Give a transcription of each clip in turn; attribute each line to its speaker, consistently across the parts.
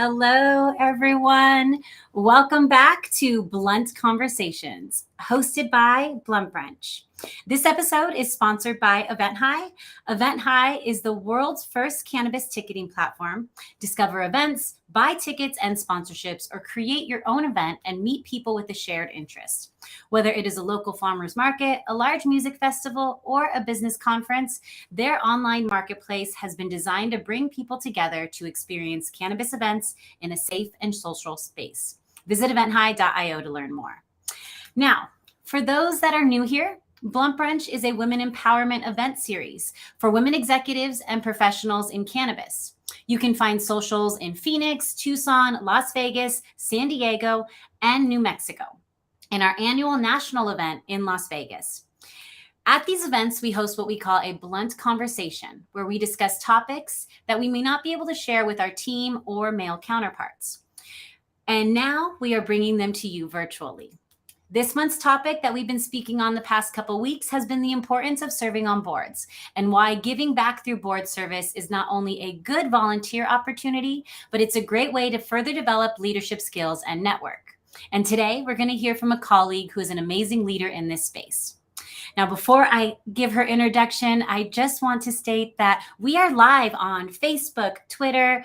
Speaker 1: Hello, everyone. Welcome back to Blunt Conversations, hosted by Blunt Brunch. This episode is sponsored by EventHi. EventHi is the world's first cannabis ticketing platform. Discover events, buy tickets and sponsorships, or create your own event and meet people with a shared interest. Whether it is a local farmers market, a large music festival, or a business conference, their online marketplace has been designed to bring people together to experience cannabis events in a safe and social space. Visit eventhi.io to learn more. Now, for those that are new here, Blunt Brunch is a women empowerment event series for women executives and professionals in cannabis. You can find socials in Phoenix, Tucson, Las Vegas, San Diego, and New Mexico, and our annual national event in Las Vegas. At these events, we host what we call a blunt conversation, where we discuss topics that we may not be able to share with our team or male counterparts. And now we are bringing them to you virtually. This month's topic that we've been speaking on the past couple weeks has been the importance of serving on boards and why giving back through board service is not only a good volunteer opportunity, but it's a great way to further develop leadership skills and network. And today we're going to hear from a colleague who is an amazing leader in this space. Now, before I give her introduction, I just want to state that we are live on Facebook, LinkedIn,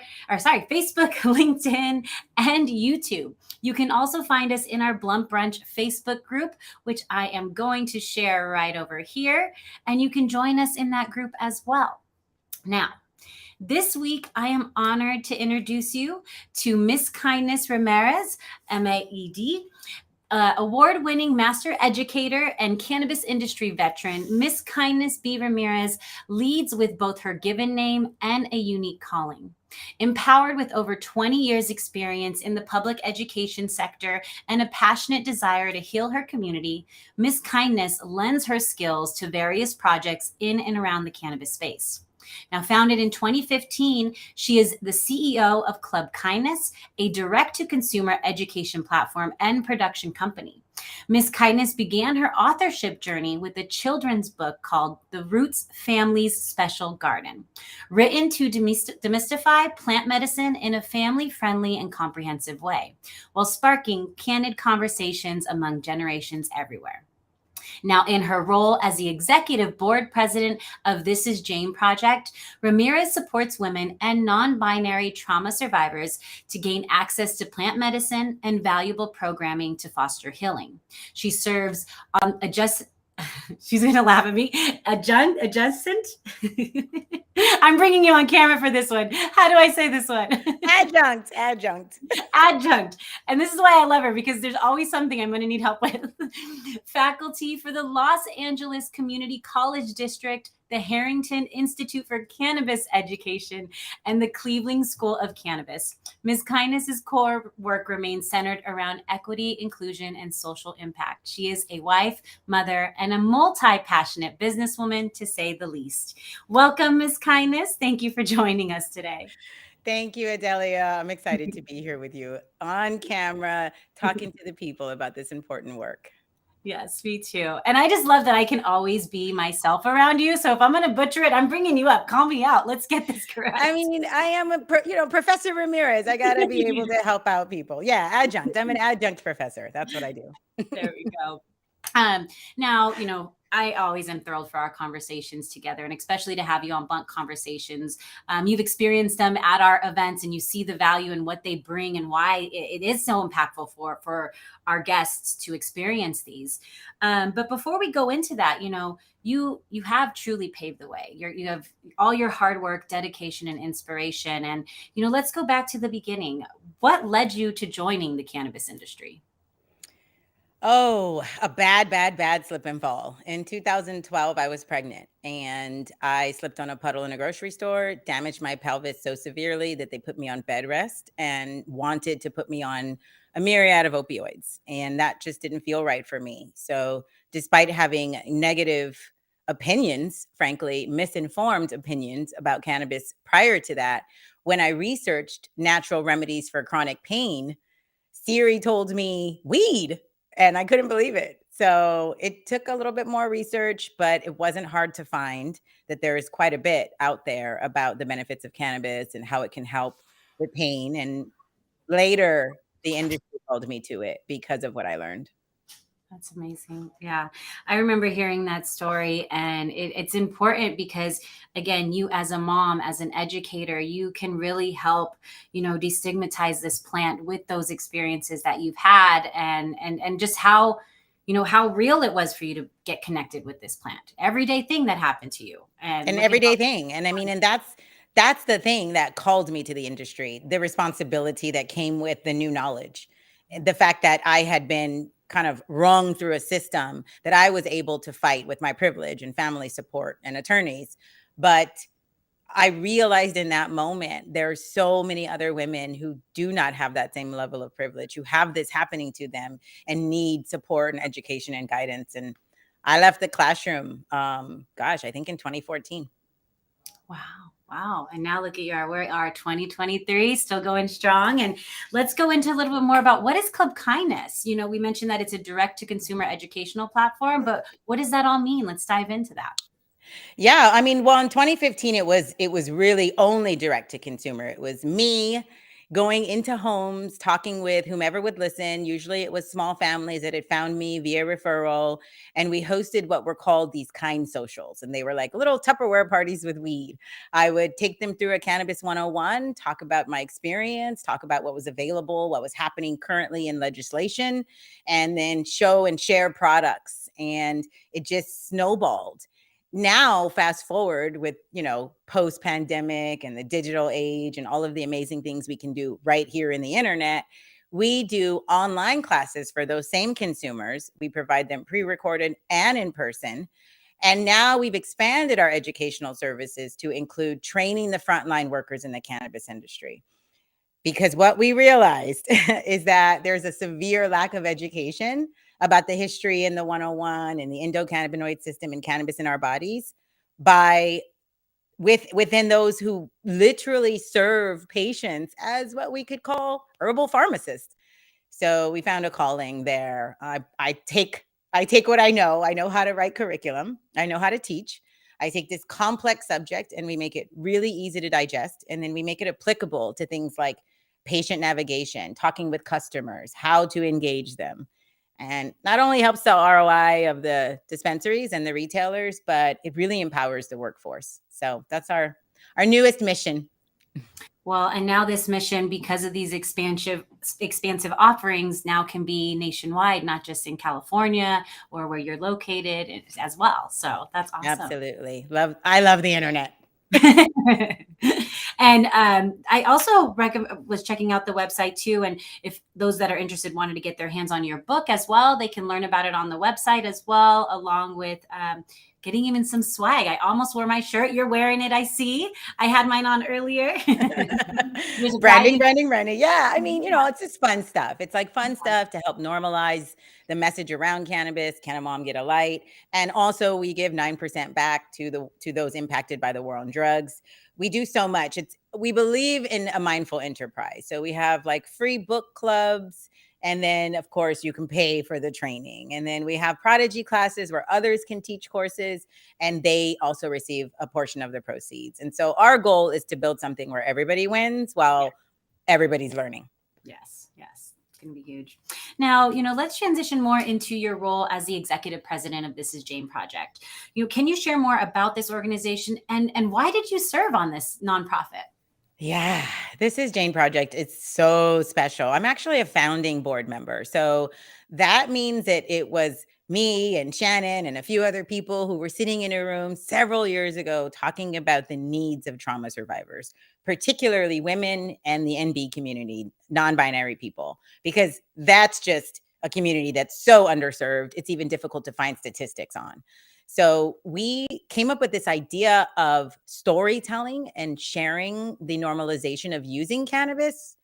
Speaker 1: and YouTube. You can also find us in our Blunt Brunch Facebook group, which I am going to share right over here, and you can join us in that group as well. Now, this week, I am honored to introduce you to Mskindness Ramirez MA, award-winning master educator and cannabis industry veteran. Mskindness B Ramirez leads with both her given name and a unique calling. Empowered with over 20 years experience in the public education sector and a passionate desire to heal her community, Mskindness lends her skills to various projects in and around the cannabis space. Now, founded in 2015, she is the CEO of 𝗧𝘂𝗲𝘀𝗆, a direct-to-consumer education platform and production company. Mskindness began her authorship journey with a children's book called The Roots Family's Special Garden, written to demystify plant medicine in a family-friendly and comprehensive way, while sparking candid conversations among generations everywhere. Now, in her role as the executive board president of This Is Jane Project, Ramirez supports women and non-binary trauma survivors to gain access to plant medicine and valuable programming to foster healing. She serves on she's going to laugh at me. Adjacent? I'm bringing you on camera for this one. How do I say this one?
Speaker 2: Adjunct.
Speaker 1: And this is why I love her, because there's always something I'm going to need help with. Faculty for the Los Angeles Community College District, the Harrington Institute for Cannabis Education, and the Cleveland School of Cannabis. Mskindness's core work remains centered around equity, inclusion, and social impact. She is a wife, mother, and a multi-passionate businesswoman, to say the least. Welcome, Mskindness. Thank you for joining us today.
Speaker 2: Thank you, Adelia. I'm excited to be here with you on camera, talking to the people about this important work.
Speaker 1: Yes, me too. And I just love that I can always be myself around you. So if I'm going to butcher it, I'm bringing you up. Call me out. Let's get this correct.
Speaker 2: I mean, I am Professor Ramirez. I got to be able to help out people. Yeah, adjunct. I'm an adjunct professor. That's what I do.
Speaker 1: There we go. Now, I always am thrilled for our conversations together, and especially to have you on Blunt Conversations. You've experienced them at our events, and you see the value in what they bring and why it is so impactful for our guests to experience these. But before we go into that, you have truly paved the way. You have all your hard work, dedication, and inspiration. And, let's go back to the beginning. What led you to joining the cannabis industry?
Speaker 2: Oh, a bad slip and fall. In 2012, I was pregnant and I slipped on a puddle in a grocery store, damaged my pelvis so severely that they put me on bed rest and wanted to put me on a myriad of opioids. And that just didn't feel right for me. So despite having negative opinions, frankly, misinformed opinions about cannabis prior to that, when I researched natural remedies for chronic pain, Siri told me weed. And I couldn't believe it. So it took a little bit more research, but it wasn't hard to find that there is quite a bit out there about the benefits of cannabis and how it can help with pain. And later, the industry called me to it because of what I learned.
Speaker 1: That's amazing. Yeah. I remember hearing that story, and it's important because, again, you as a mom, as an educator, you can really help, destigmatize this plant with those experiences that you've had, and just how, how real it was for you to get connected with this plant. Everyday thing that happened to you. And
Speaker 2: An
Speaker 1: look at
Speaker 2: everyday thing. And I mean, and that's the thing that called me to the industry, the responsibility that came with the new knowledge. The fact that I had been kind of wrung through a system that I was able to fight with my privilege and family support and attorneys. But I realized in that moment, there are so many other women who do not have that same level of privilege, who have this happening to them and need support and education and guidance. And I left the classroom, I think in 2014.
Speaker 1: Wow. Wow. And now look at you. We are 2023, still going strong. And let's go into a little bit more about what is 𝗧𝘂𝗲𝘀. We mentioned that it's a direct to consumer educational platform, but what does that all mean? Let's dive into that.
Speaker 2: Yeah, I mean, well, in 2015, it was really only direct to consumer. It was me going into homes, talking with whomever would listen. Usually it was small families that had found me via referral. And we hosted what were called these kind socials. And they were like little Tupperware parties with weed. I would take them through a Cannabis 101, talk about my experience, talk about what was available, what was happening currently in legislation, and then show and share products. And it just snowballed. Now, fast forward with, post pandemic and the digital age and all of the amazing things we can do right here in the internet, we do online classes for those same consumers. We provide them pre-recorded and in person. And now we've expanded our educational services to include training the frontline workers in the cannabis industry. Because what we realized is that there's a severe lack of education about the history and the 101 and the endocannabinoid system and cannabis in our bodies within those who literally serve patients as what we could call herbal pharmacists. So we found a calling there. I take what I know. I know how to write curriculum. I know how to teach. I take this complex subject and we make it really easy to digest. And then we make it applicable to things like patient navigation, talking with customers, how to engage them. And not only helps the ROI of the dispensaries and the retailers, but it really empowers the workforce. So that's our newest mission.
Speaker 1: Well, and now this mission, because of these expansive offerings, now can be nationwide, not just in California or where you're located as well. So that's awesome.
Speaker 2: Absolutely. I love the internet.
Speaker 1: And I also was checking out the website too. And if those that are interested wanted to get their hands on your book as well, they can learn about it on the website as well, along with getting even some swag. I almost wore my shirt. You're wearing it. I see. I had mine on earlier.
Speaker 2: Branding. Yeah. I mean, it's just fun stuff. It's like fun stuff to help normalize the message around cannabis. Can a mom get a light? And also we give 9% back to those impacted by the war on drugs. We do so much. We believe in a mindful enterprise. So we have like free book clubs. And then, of course, you can pay for the training. And then we have prodigy classes where others can teach courses and they also receive a portion of the proceeds. And so our goal is to build something where everybody wins while everybody's learning.
Speaker 1: Yes. It's going to be huge. Now, let's transition more into your role as the executive president of This Is Jane Project. Can you share more about this organization and why did you serve on this nonprofit?
Speaker 2: Yeah, This Is Jane Project. It's so special. I'm actually a founding board member. So that means that it was me and Shannon and a few other people who were sitting in a room several years ago talking about the needs of trauma survivors, particularly women and the NB community, non-binary people, because that's just a community that's so underserved. It's even difficult to find statistics on. So we came up with this idea of storytelling and sharing the normalization of using cannabis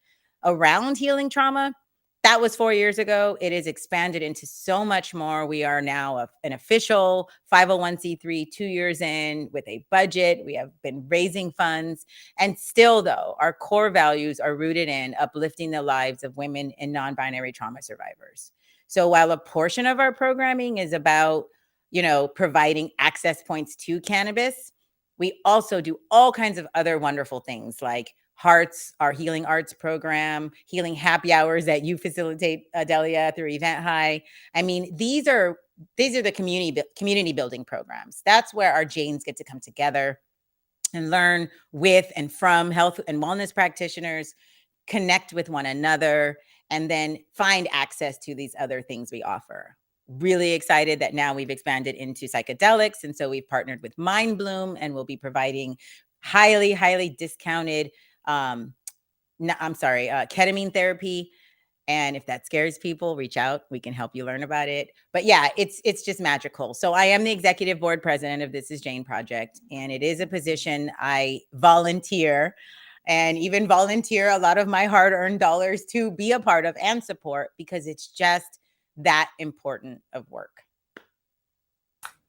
Speaker 2: around healing trauma. That was 4 years ago. It is expanded into so much more. We are now an official 501c3, 2 years in with a budget. We have been raising funds. And still, though, our core values are rooted in uplifting the lives of women and non-binary trauma survivors. So while a portion of our programming is about providing access points to cannabis, we also do all kinds of other wonderful things like Hearts, our healing arts program, healing happy hours that you facilitate, Adelia, through EventHi. I mean, these are the community building programs. That's where our Janes get to come together and learn with and from health and wellness practitioners, connect with one another, and then find access to these other things we offer. Really excited that now we've expanded into psychedelics. And so we've partnered with Mind Bloom, and we'll be providing highly, highly discounted, ketamine therapy. And if that scares people, reach out. We can help you learn about it. But yeah, it's just magical. So I am the executive board president of This Is Jane Project, and it is a position I volunteer, and even volunteer a lot of my hard-earned dollars to be a part of and support, because it's just that important of work.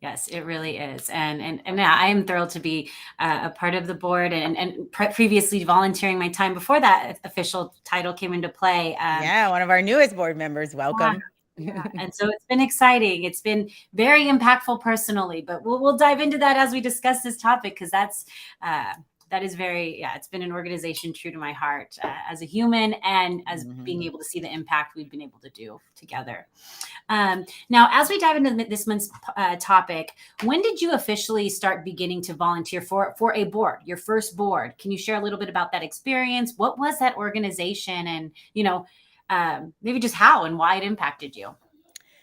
Speaker 1: Yes, it really is. And yeah, I am thrilled to be a part of the board, and previously volunteering my time before that official title came into play.
Speaker 2: Yeah, one of our newest board members. Welcome.
Speaker 1: Yeah. And so it's been exciting. It's been very impactful personally, but we'll dive into that as we discuss this topic, because that is very, it's been an organization true to my heart as a human, and as being able to see the impact we've been able to do together. Now, as we dive into this month's topic, when did you officially start beginning to volunteer for a board, your first board? Can you share a little bit about that experience? What was that organization, and, maybe just how and why it impacted you?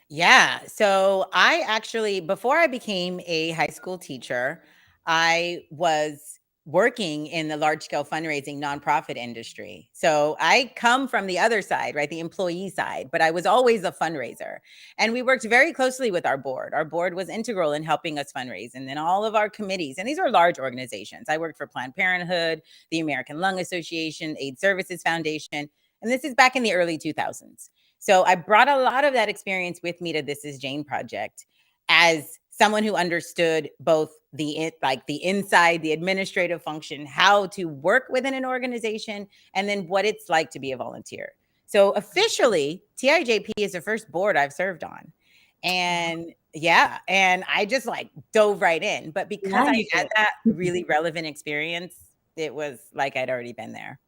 Speaker 2: Yeah. So I actually, before I became a high school teacher, I was working in the large scale fundraising nonprofit industry. So I come from the other side, right? The employee side, but I was always a fundraiser. And we worked very closely with our board. Our board was integral in helping us fundraise. And then all of our committees, and these are large organizations. I worked for Planned Parenthood, the American Lung Association, AIDS Services Foundation. And this is back in the early 2000s. So I brought a lot of that experience with me to This Is Jane Project as someone who understood both the inside, the administrative function, how to work within an organization, and then what it's like to be a volunteer. So officially, TIJP is the first board I've served on. And and I just dove right in. But because I had that really relevant experience, it was like I'd already been there.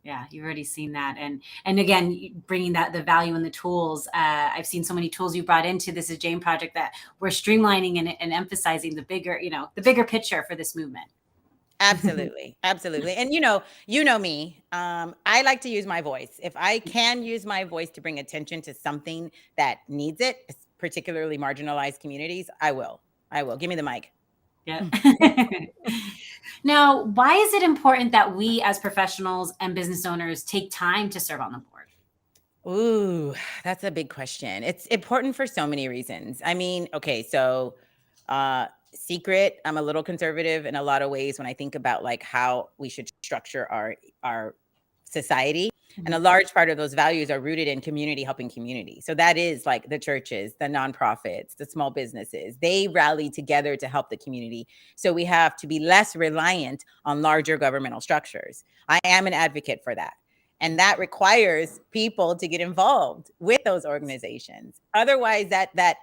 Speaker 1: Yeah, you've already seen that, and again, bringing the value and the tools. I've seen so many tools you brought into This Is Jane Project that we're streamlining and emphasizing the bigger picture for this movement.
Speaker 2: Absolutely, absolutely. And you know me. I like to use my voice. If I can use my voice to bring attention to something that needs it, particularly marginalized communities, I will. Give me the mic.
Speaker 1: Yeah. Now, why is it important that we as professionals and business owners take time to serve on the board?
Speaker 2: Ooh, that's a big question. It's important for so many reasons. I mean, okay, so secret, I'm a little conservative in a lot of ways when I think about how we should structure our society. And a large part of those values are rooted in community helping community. So that is the churches, the nonprofits, the small businesses. They rally together to help the community. So we have to be less reliant on larger governmental structures. I am an advocate for that. And that requires people to get involved with those organizations. Otherwise, that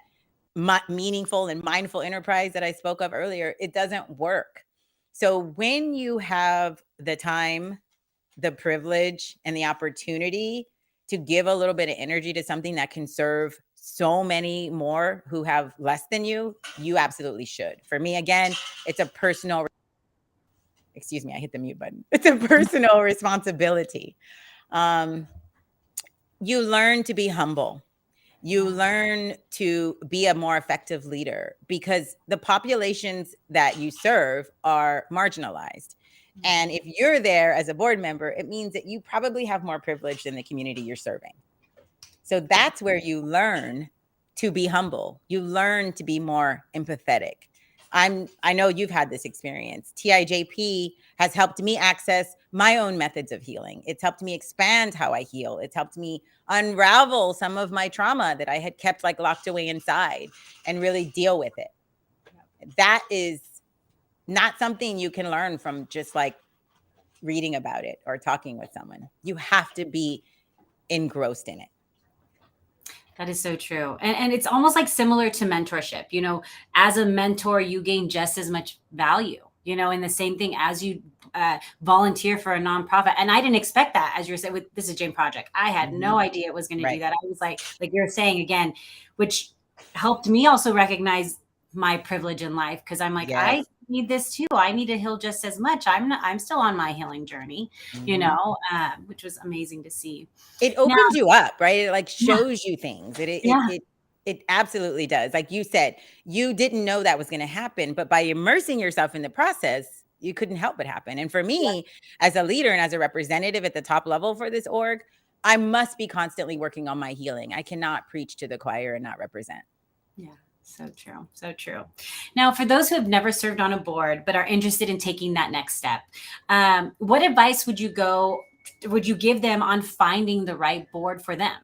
Speaker 2: meaningful and mindful enterprise that I spoke of earlier, it doesn't work. So when you have the time, the privilege, and the opportunity to give a little bit of energy to something that can serve so many more who have less than you, you absolutely should. For me, again, it's a personal, excuse me, I hit the mute button. It's a personal responsibility. You learn to be humble. You learn to be a more effective leader, because the populations that you serve are marginalized. And if you're there as a board member, it means that you probably have more privilege than the community you're serving. So that's where you learn to be humble. You learn to be more empathetic. I know you've had this experience. TIJP has helped me access my own methods of healing. It's helped me expand how I heal. It's helped me unravel some of my trauma that I had kept locked away inside and really deal with it. That is not something you can learn from just reading about it or talking with someone. You have to be engrossed in it.
Speaker 1: That is so true. And it's almost similar to mentorship. As a mentor, you gain just as much value. and the same thing as you volunteer for a nonprofit. And I didn't expect that, as you were saying, this is Jane Project. I had no idea it was going to do that. I was like you're saying again, which helped me also recognize my privilege in life, because I'm like, I need this too. I need to heal just as much. I'm still on my healing journey, which was amazing to see.
Speaker 2: It opens you up, right? It like shows you things. It absolutely does. Like you said, you didn't know that was going to happen, but by immersing yourself in the process, you couldn't help but happen. And for me, as a leader and as a representative at the top level for this org, I must be constantly working on my healing. I cannot preach to the choir and not represent.
Speaker 1: Yeah. So true. So true. Now, for those who have never served on a board, but are interested in taking that next step, what advice would you give them on finding the right board for them?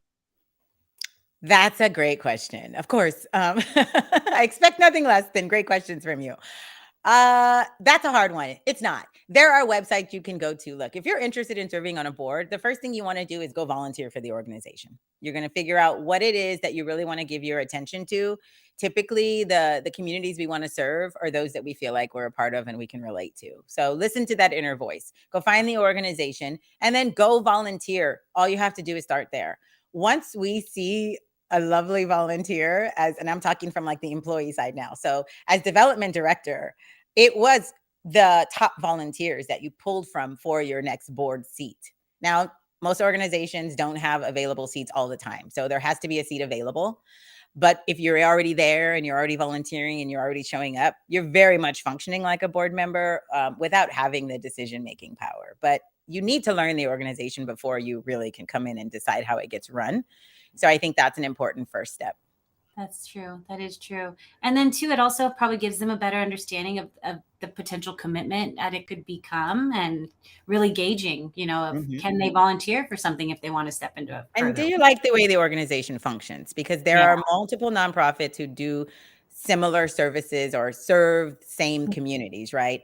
Speaker 2: That's a great question. Of course. I expect nothing less than great questions from you. That's a hard one. It's not. There are websites you can go to. Look, if you're interested in serving on a board, the first thing you want to do is go volunteer for the organization. You're going to figure out what it is that you really want to give your attention to. Typically, the communities we want to serve are those that we feel like we're a part of and we can relate to. So listen to that inner voice. Go find the organization and then go volunteer. All you have to do is start there. Once we see a lovely volunteer, and I'm talking from like the employee side now. So as development director, it was the top volunteers that you pulled from for your next board seat. Now, most organizations don't have available seats all the time. So there has to be a seat available. But if you're already there and you're already volunteering and you're already showing up, you're very much functioning like a board member without having the decision-making power. But you need to learn the organization before you really can come in and decide how it gets run. So I think that's an important first step.
Speaker 1: That's true. That is true. And then too, it also probably gives them a better understanding of the potential commitment that it could become, and really gauging, can they volunteer for something if they want to step into it further.
Speaker 2: And do you like the way the organization functions? Because there are multiple nonprofits who do similar services or serve same communities, right?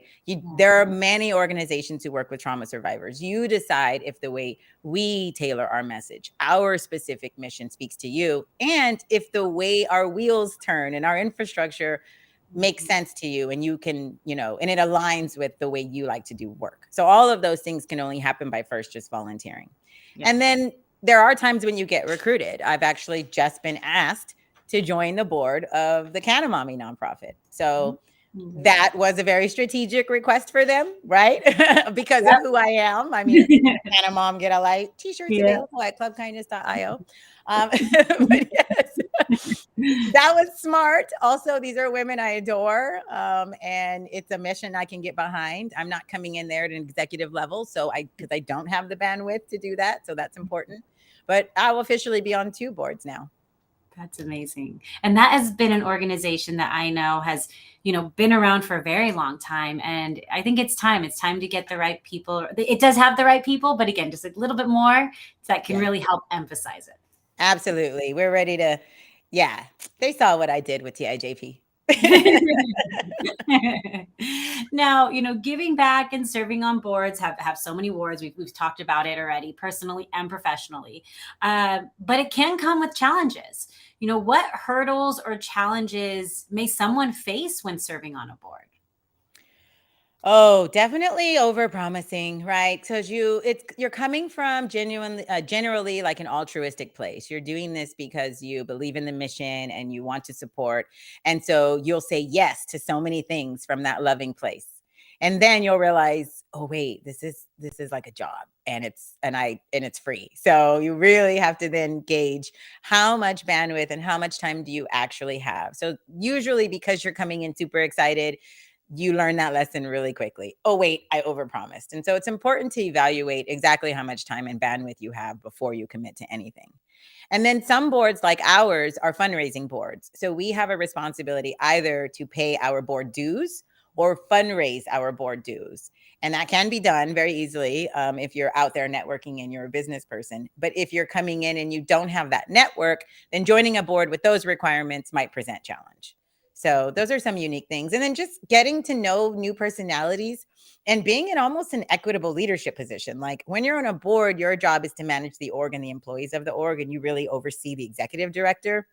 Speaker 2: There are many organizations who work with trauma survivors. You decide if the way we tailor our message, our specific mission speaks to you, and if the way our wheels turn and our infrastructure makes sense to you, and you can, and it aligns with the way you like to do work. So all of those things can only happen by first just volunteering. Yeah. And then there are times when you get recruited. I've actually just been asked to join the board of the 𝗧𝘂𝗀𝘆 nonprofit. So that was a very strategic request for them, right? Because of who I am. I mean, 𝗧𝘂𝗀𝘆 get a light t-shirts available at clubkindness.io. But yes, that was smart. Also, these are women I adore. And it's a mission I can get behind. I'm not coming in there at an executive level. Because I don't have the bandwidth to do that. So that's important. But I'll officially be on 2 boards now.
Speaker 1: That's amazing. And that has been an organization that I know has, been around for a very long time. And I think it's time to get the right people. It does have the right people, but again, just a little bit more that can really help emphasize it.
Speaker 2: Absolutely. We're ready to, they saw what I did with TIJP.
Speaker 1: Now, giving back and serving on boards have so many awards. We've talked about it already, personally and professionally. But it can come with challenges. What hurdles or challenges may someone face when serving on a board?
Speaker 2: Oh, definitely overpromising, right? Because you're coming from generally like an altruistic place. You're doing this because you believe in the mission and you want to support. And so you'll say yes to so many things from that loving place. And then you'll realize, oh wait, this is like a job, and it's free. So you really have to then gauge how much bandwidth and how much time do you actually have. So usually, because you're coming in super excited, you learn that lesson really quickly. Oh, wait, I overpromised. And so it's important to evaluate exactly how much time and bandwidth you have before you commit to anything. And then some boards like ours are fundraising boards. So we have a responsibility either to pay our board dues or fundraise our board dues. And that can be done very easily if you're out there networking and you're a business person. But if you're coming in and you don't have that network, then joining a board with those requirements might present challenge. So those are some unique things. And then just getting to know new personalities and being in almost an equitable leadership position. Like when you're on a board, your job is to manage the org and the employees of the org, and you really oversee the executive director.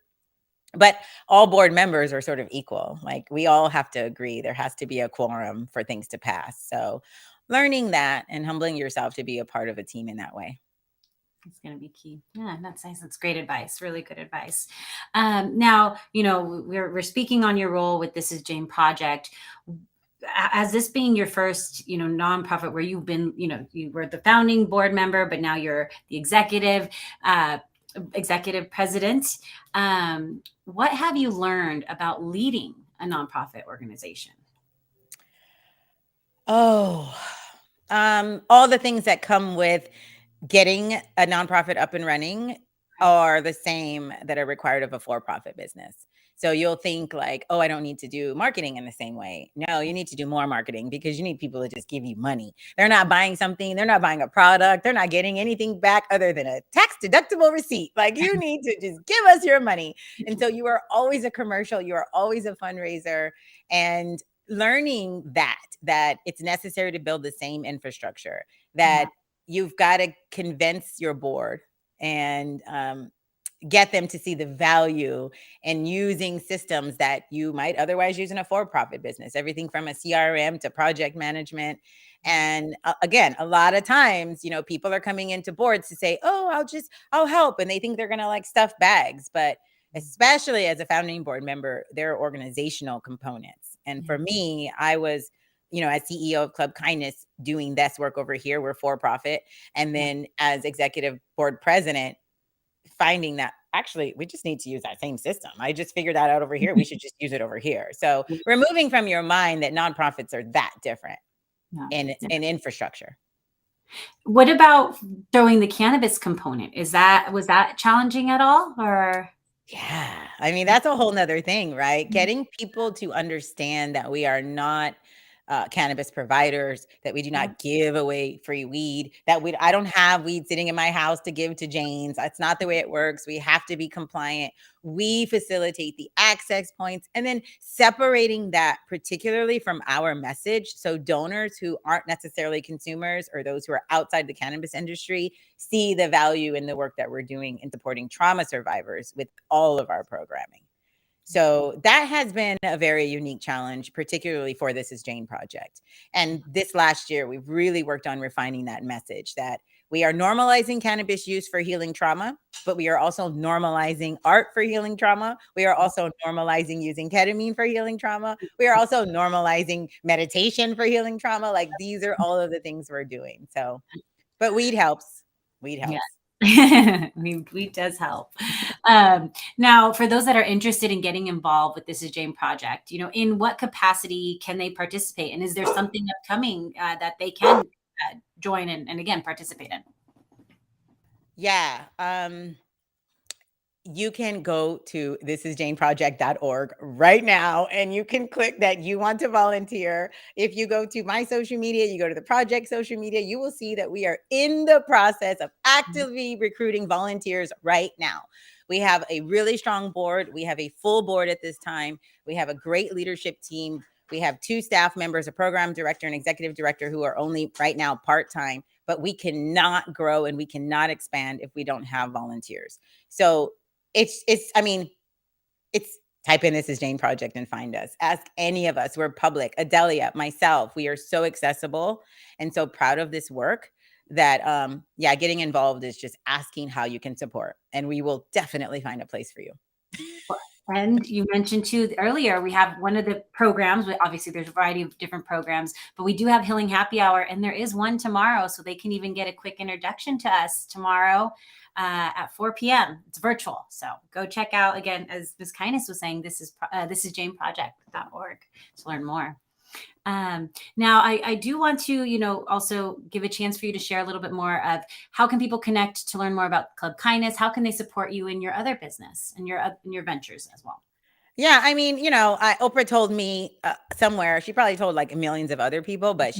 Speaker 2: But all board members are sort of equal. Like we all have to agree. There has to be a quorum for things to pass. So learning that and humbling yourself to be a part of a team in that way.
Speaker 1: It's going to be key. Yeah, that's nice. That's great advice. Really good advice. Now, we're speaking on your role with This Is Jane Project. As this being your first, nonprofit where you've been, you were the founding board member, but now you're the executive president. What have you learned about leading a nonprofit organization?
Speaker 2: Oh, all the things that come with getting a nonprofit up and running are the same that are required of a for-profit business. So you'll think like, oh, I don't need to do marketing in the same way. No, you need to do more marketing because you need people to just give you money. They're not buying something. They're not buying a product. They're not getting anything back other than a tax deductible receipt. Like you need to just give us your money. And so you are always a commercial. You are always a fundraiser. And learning that it's necessary to build the same infrastructure, that you've got to convince your board and get them to see the value in using systems that you might otherwise use in a for-profit business, everything from a CRM to project management. And again, a lot of times, people are coming into boards to say, oh, I'll help. And they think they're going to like stuff bags. But especially as a founding board member, there are organizational components. And for me, I was, as CEO of 𝗧𝘂𝗱𝘆, doing this work over here, we're for profit. And then as executive board president, finding that actually we just need to use that same system. I just figured that out over here. We should just use it over here. So removing from your mind that nonprofits are that different in infrastructure.
Speaker 1: What about throwing the cannabis component? Was that challenging at all, or?
Speaker 2: Yeah, I mean, that's a whole nother thing, right? Getting people to understand that we are not cannabis providers, that we do not give away free weed, I don't have weed sitting in my house to give to Jane's. That's not the way it works. We have to be compliant. We facilitate the access points, and then separating that particularly from our message. So donors who aren't necessarily consumers or those who are outside the cannabis industry see the value in the work that we're doing in supporting trauma survivors with all of our programming. So that has been a very unique challenge, particularly for This Is Jane Project. And this last year, we've really worked on refining that message that we are normalizing cannabis use for healing trauma, but we are also normalizing art for healing trauma. We are also normalizing using ketamine for healing trauma. We are also normalizing meditation for healing trauma. Like these are all of the things we're doing. So, but weed helps. Weed helps.
Speaker 1: Yeah. Weed does help. Now, for those that are interested in getting involved with This Is Jane Project, in what capacity can they participate? And is there something upcoming that they can join and again, participate in?
Speaker 2: Yeah. You can go to thisisjaneproject.org right now and you can click that you want to volunteer. If you go to my social media, you go to the project social media, you will see that we are in the process of actively recruiting volunteers right now. We have a really strong board. We have a full board at this time. We have a great leadership team. We have 2 staff members, a program director and executive director who are only right now part-time, but we cannot grow and we cannot expand if we don't have volunteers. So it's type in This Is Jane Project and find us. Ask any of us. We're public. Adelia, myself, we are so accessible and so proud of this work that, getting involved is just asking how you can support. And we will definitely find a place for you.
Speaker 1: And you mentioned too earlier, we have one of the programs, obviously there's a variety of different programs, but we do have Healing Happy Hour and there is one tomorrow. So they can even get a quick introduction to us tomorrow at 4 p.m. It's virtual. So go check out, again, as Mskindness was saying, this is janeproject.org to learn more. Now I do want to, also give a chance for you to share a little bit more of how can people connect to learn more about 𝗧𝘂𝗱𝘆? How can they support you in your other business and your ventures as well?
Speaker 2: Yeah, I mean, Oprah told me somewhere, she probably told like millions of other people, but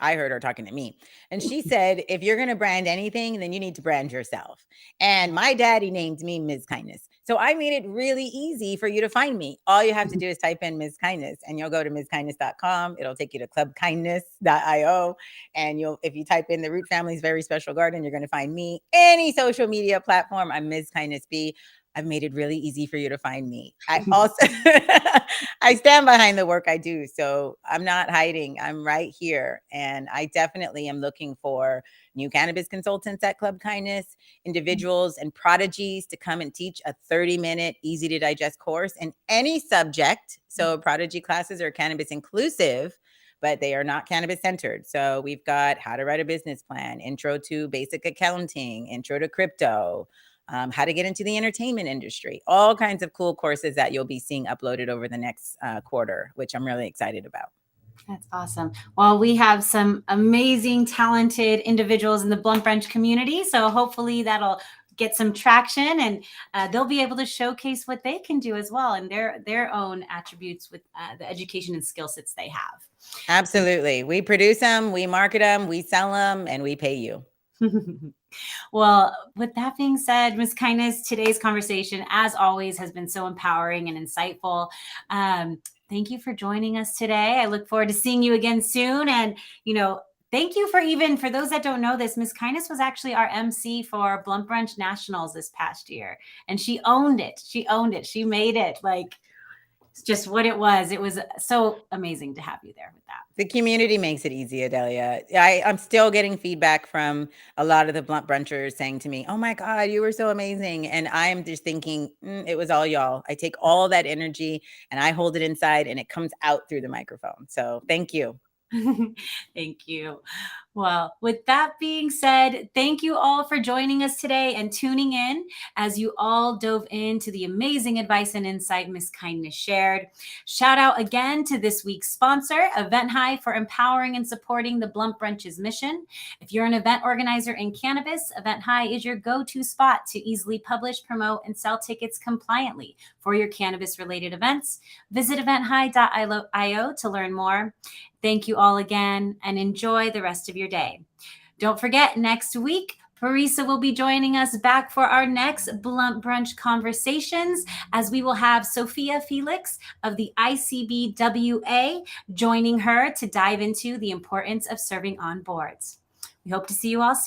Speaker 2: I heard her talking to me. And she said, if you're going to brand anything, then you need to brand yourself. And my daddy named me Mskindness. So I made it really easy for you to find me. All you have to do is type in Mskindness and you'll go to mskindness.com. It'll take you to 𝗧𝘂𝘱𝑆.io. And if you type in the Root Family's Very Special Garden, you're going to find me. Any social media platform, I'm Mskindness B. I've made it really easy for you to find me. I also, I stand behind the work I do. So I'm not hiding. I'm right here. And I definitely am looking for new cannabis consultants at 𝗧𝘂𝗱𝘆, individuals and prodigies to come and teach a 30-minute easy to digest course in any subject. So prodigy classes are cannabis inclusive, but they are not cannabis centered. So we've got how to write a business plan, intro to basic accounting, intro to crypto, how to get into the entertainment industry, all kinds of cool courses that you'll be seeing uploaded over the next quarter, which I'm really excited about.
Speaker 1: That's awesome. Well, we have some amazing, talented individuals in the Blunt Branch community. So hopefully that'll get some traction, and they'll be able to showcase what they can do as well and their own attributes with the education and skill sets they have.
Speaker 2: Absolutely. We produce them, we market them, we sell them, and we pay you.
Speaker 1: Well, with that being said, Mskindness, today's conversation, as always, has been so empowering and insightful. Thank you for joining us today. I look forward to seeing you again soon. And, thank you for those that don't know this, Mskindness was actually our MC for Blunt Branch Nationals this past year. And she owned it. She made it. Like, it's just what it was. It was so amazing to have you there with that.
Speaker 2: The community makes it easy, Adelia. I'm still getting feedback from a lot of the Blunt Brunchers saying to me, oh my God, you were so amazing. And I'm just thinking, it was all y'all. I take all that energy and I hold it inside and it comes out through the microphone. So thank you.
Speaker 1: Thank you. Well, with that being said, thank you all for joining us today and tuning in as you all dove into the amazing advice and insight Mskindness shared. Shout out again to this week's sponsor, EventHi, for empowering and supporting the Blunt Branch's mission. If you're an event organizer in cannabis, EventHi is your go-to spot to easily publish, promote, and sell tickets compliantly for your cannabis-related events. Visit eventhi.io to learn more. Thank you all again and enjoy the rest of your day. Don't forget, next week, Parisa will be joining us back for our next Blunt Brunch conversations, as we will have 𝗧𝘂𝗱𝘆 of the ICBWA joining her to dive into the importance of serving on boards. We hope to see you all soon.